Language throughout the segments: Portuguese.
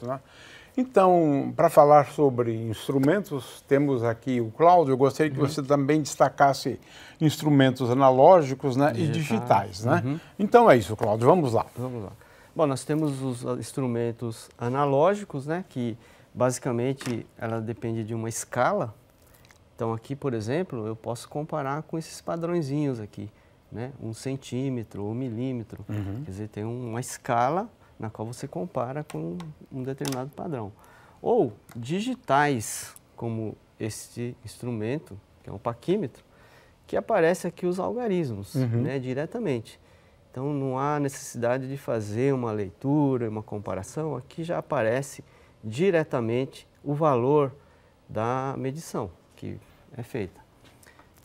instrumentos, né? Então, para falar sobre instrumentos, temos aqui o Cláudio. Eu gostaria que você também destacasse instrumentos analógicos, né, e digitais, né? Então é isso, Cláudio, vamos lá. Vamos lá. Bom, nós temos os instrumentos analógicos, né, que basicamente ela depende de uma escala. Então aqui, por exemplo, eu posso comparar com esses padrõezinhos aqui, né, 1 centímetro, 1 milímetro. Quer dizer, tem uma escala na qual você compara com um determinado padrão. Ou digitais, como este instrumento, que é um paquímetro, que aparece aqui os algarismos, né, diretamente. Então não há necessidade de fazer uma leitura, uma comparação, aqui já aparece diretamente o valor da medição que é feita,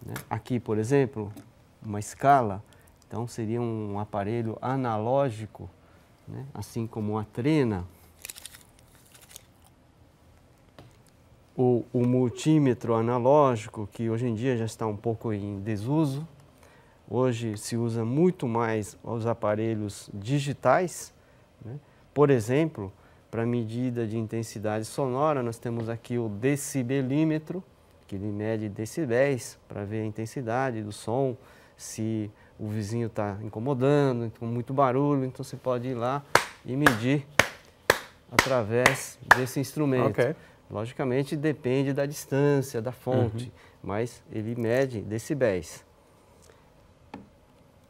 né? Aqui, por exemplo, uma escala, então seria um aparelho analógico, né? Assim como uma trena, ou o multímetro analógico, que hoje em dia já está um pouco em desuso. Hoje se usa muito mais os aparelhos digitais, né? Por exemplo, para medida de intensidade sonora, nós temos aqui o decibelímetro, que ele mede decibéis para ver a intensidade do som, se o vizinho está incomodando, com muito barulho, então você pode ir lá e medir através desse instrumento. Okay. Logicamente depende da distância, da fonte, mas ele mede decibéis.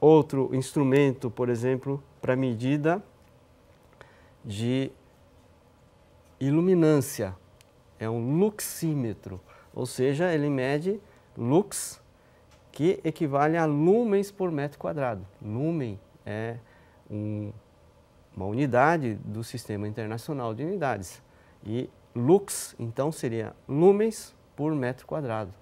Outro instrumento, por exemplo, para medida de iluminância, é um luxímetro, ou seja, ele mede lux, que equivale a lumens por metro quadrado. Lumen é uma unidade do Sistema Internacional de Unidades. E lux, então, seria lumens por metro quadrado.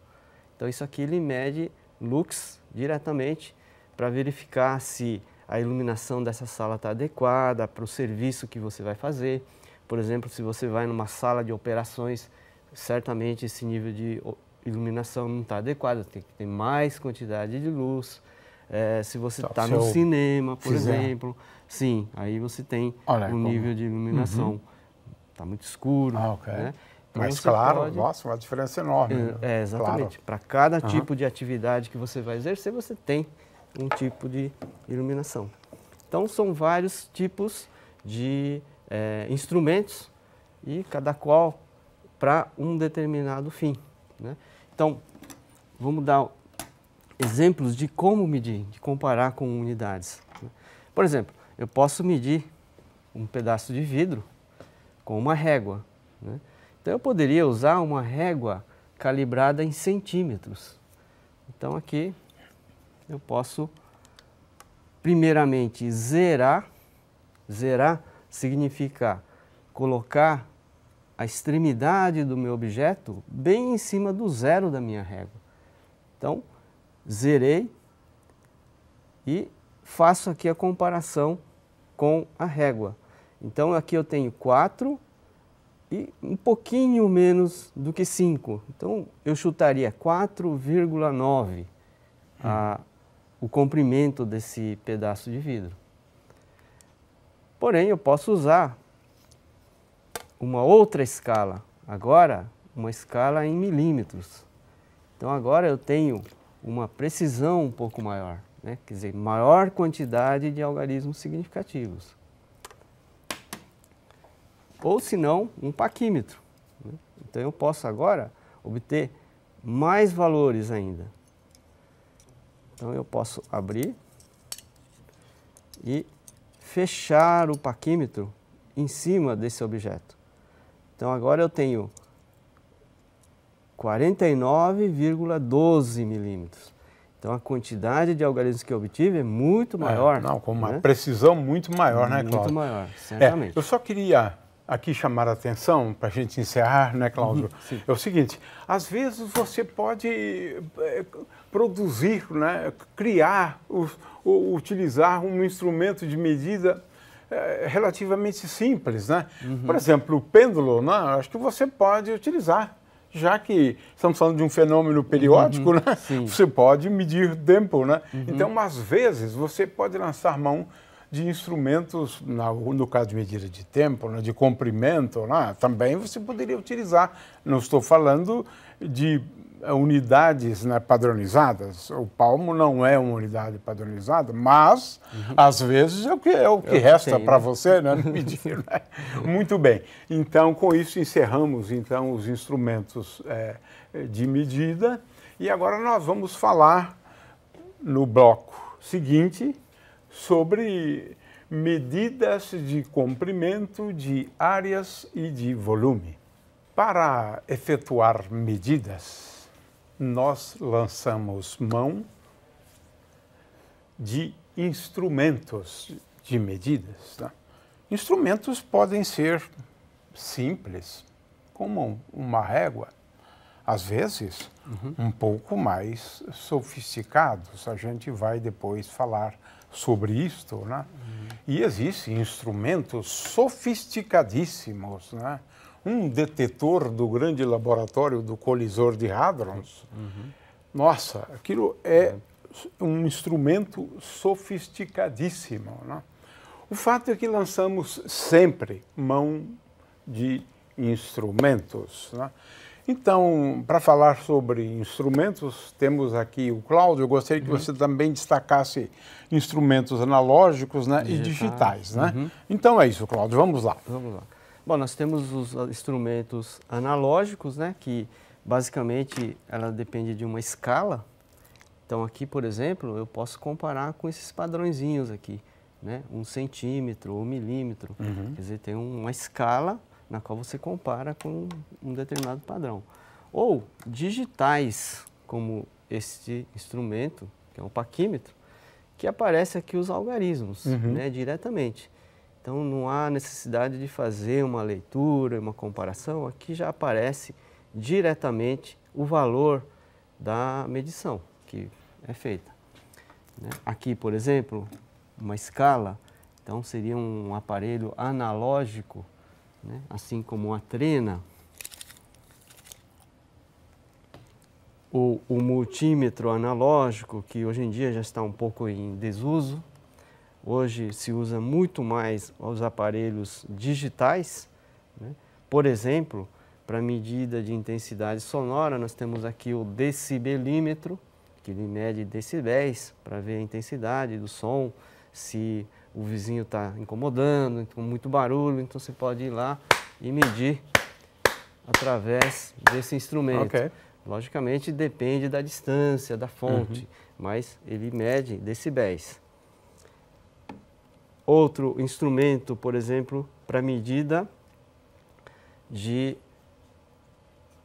Então, isso aqui ele mede lux diretamente para verificar se a iluminação dessa sala está adequada para o serviço que você vai fazer. Por exemplo, se você vai numa sala de operações, certamente esse nível de iluminação não está adequado, tem que ter mais quantidade de luz. Se você está no cinema, por exemplo, sim, aí você tem nível de iluminação. Está muito escuro. Né? Então mas claro, nossa, uma diferença enorme. Exatamente. Claro. Para cada tipo de atividade que você vai exercer, você tem um tipo de iluminação. Então, são vários tipos de instrumentos e cada qual para um determinado fim, né? Então, vamos dar exemplos de como medir, de comparar com unidades. Por exemplo, eu posso medir um pedaço de vidro com uma régua, né? Então, eu poderia usar uma régua calibrada em centímetros. Então, aqui eu posso, primeiramente, zerar. Zerar significa colocar a extremidade do meu objeto bem em cima do zero da minha régua. Então, zerei e faço aqui a comparação com a régua. Então, aqui eu tenho 4 e um pouquinho menos do que 5. Então, eu chutaria 4,9 o comprimento desse pedaço de vidro. Porém, eu posso usar uma outra escala, agora uma escala em milímetros. Então agora eu tenho uma precisão um pouco maior, né? Quer dizer, maior quantidade de algarismos significativos. Ou se não, um paquímetro, né? Então eu posso agora obter mais valores ainda. Então eu posso abrir e fechar o paquímetro em cima desse objeto. Então agora eu tenho 49,12 milímetros. Então a quantidade de algarismos que eu obtive é muito maior. Com uma precisão muito maior, né, Cláudio? Muito maior, certamente. Eu só queria aqui chamar a atenção, para a gente encerrar, né, Cláudio? É o seguinte, às vezes você pode produzir, né, criar, utilizar um instrumento de medida relativamente simples, né? Por exemplo, o pêndulo, né? Acho que você pode utilizar, já que estamos falando de um fenômeno periódico, né? Você pode medir tempo, né? Então, às vezes, você pode lançar mão de instrumentos, no caso de medida de tempo, né, de comprimento, né, também você poderia utilizar. Não estou falando de unidades, né, padronizadas. O palmo não é uma unidade padronizada, mas às vezes é o que resta para você, né, medir. Né? Muito bem. Então, com isso encerramos então os instrumentos de medida e agora nós vamos falar no bloco seguinte sobre medidas de comprimento de áreas e de volume. Para efetuar medidas, nós lançamos mão de instrumentos de medidas. Né? Instrumentos podem ser simples, como uma régua, às vezes um pouco mais sofisticados. A gente vai depois falar sobre isto, né? E existem instrumentos sofisticadíssimos, né? Um detetor do grande laboratório do colisor de hadrons. Nossa, aquilo é um instrumento sofisticadíssimo, né? O fato é que lançamos sempre mão de instrumentos, né? Então, para falar sobre instrumentos, temos aqui o Cláudio. Eu gostaria que você também destacasse instrumentos analógicos, né, e digitais. Né? Então é isso, Cláudio. Vamos lá. Vamos lá. Bom, nós temos os instrumentos analógicos, né, que basicamente ela depende de uma escala. Então aqui, por exemplo, eu posso comparar com esses padrõezinhos aqui, né, 1 centímetro ou 1 milímetro. Quer dizer, tem uma escala na qual você compara com um determinado padrão. Ou digitais, como este instrumento, que é um paquímetro, que aparece aqui os algarismos, né, diretamente. Então não há necessidade de fazer uma leitura, uma comparação, aqui já aparece diretamente o valor da medição que é feita. Né? Aqui, por exemplo, uma escala, então seria um aparelho analógico, né? Assim como a trena, ou o multímetro analógico, que hoje em dia já está um pouco em desuso. Hoje se usa muito mais os aparelhos digitais, né? Por exemplo, para medida de intensidade sonora, nós temos aqui o decibelímetro, que ele mede decibéis para ver a intensidade do som, se o vizinho está incomodando, com muito barulho, então você pode ir lá e medir através desse instrumento. Logicamente depende da distância, da fonte, mas ele mede decibéis. Outro instrumento, por exemplo, para medida de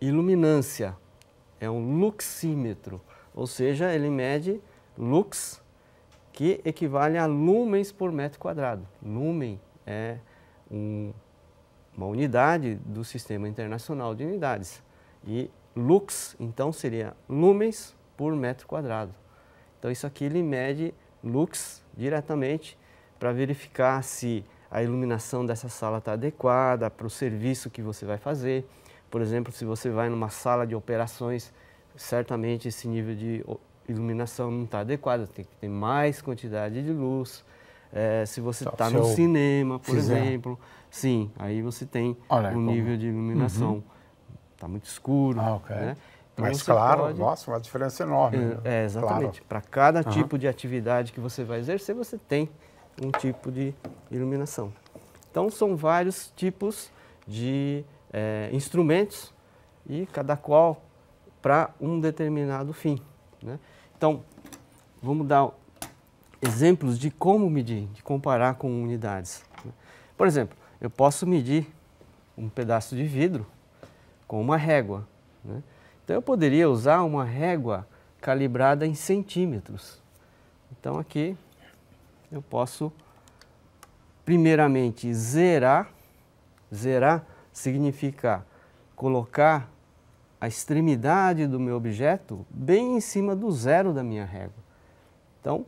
iluminância, é um luxímetro, ou seja, ele mede lux, que equivale a lumens por metro quadrado. Lumen é uma unidade do Sistema Internacional de Unidades. E lux, então, seria lumens por metro quadrado. Então, isso aqui ele mede lux diretamente para verificar se a iluminação dessa sala está adequada para o serviço que você vai fazer. Por exemplo, se você vai numa sala de operações, certamente esse nível de iluminação não está adequada, tem que ter mais quantidade de luz. Se você está no cinema, por exemplo, sim, aí você tem nível de iluminação, está muito escuro. Né? Então mas claro, nossa, uma diferença enorme. Exatamente. Claro. Para cada tipo de atividade que você vai exercer, você tem um tipo de iluminação. Então são vários tipos de instrumentos e cada qual para um determinado fim. Né? Então, vamos dar exemplos de como medir, de comparar com unidades. Por exemplo, eu posso medir um pedaço de vidro com uma régua. Né? Então, eu poderia usar uma régua calibrada em centímetros. Então, aqui eu posso, primeiramente, zerar. Zerar significa colocar a extremidade do meu objeto bem em cima do zero da minha régua. Então,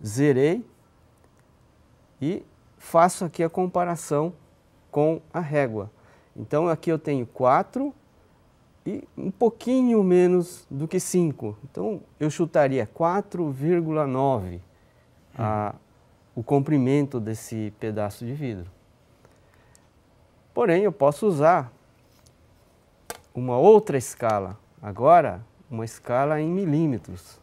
zerei e faço aqui a comparação com a régua. Então, aqui eu tenho 4 e um pouquinho menos do que 5. Então, eu chutaria 4,9 o comprimento desse pedaço de vidro. Porém, eu posso usar uma outra escala, agora uma escala em milímetros.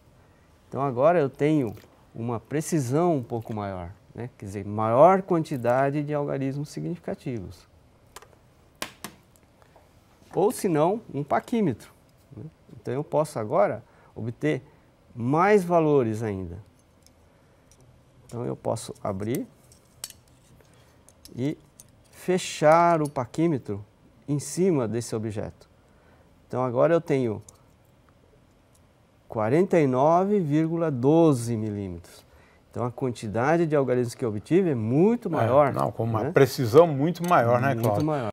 Então agora eu tenho uma precisão um pouco maior, né? Quer dizer, maior quantidade de algarismos significativos. Ou se não, um paquímetro, né? Então eu posso agora obter mais valores ainda. Então eu posso abrir e fechar o paquímetro em cima desse objeto. Então agora eu tenho 49,12 milímetros. Então a quantidade de algarismos que eu obtive é muito maior. Com uma precisão muito maior, né, Cláudio? Muito maior.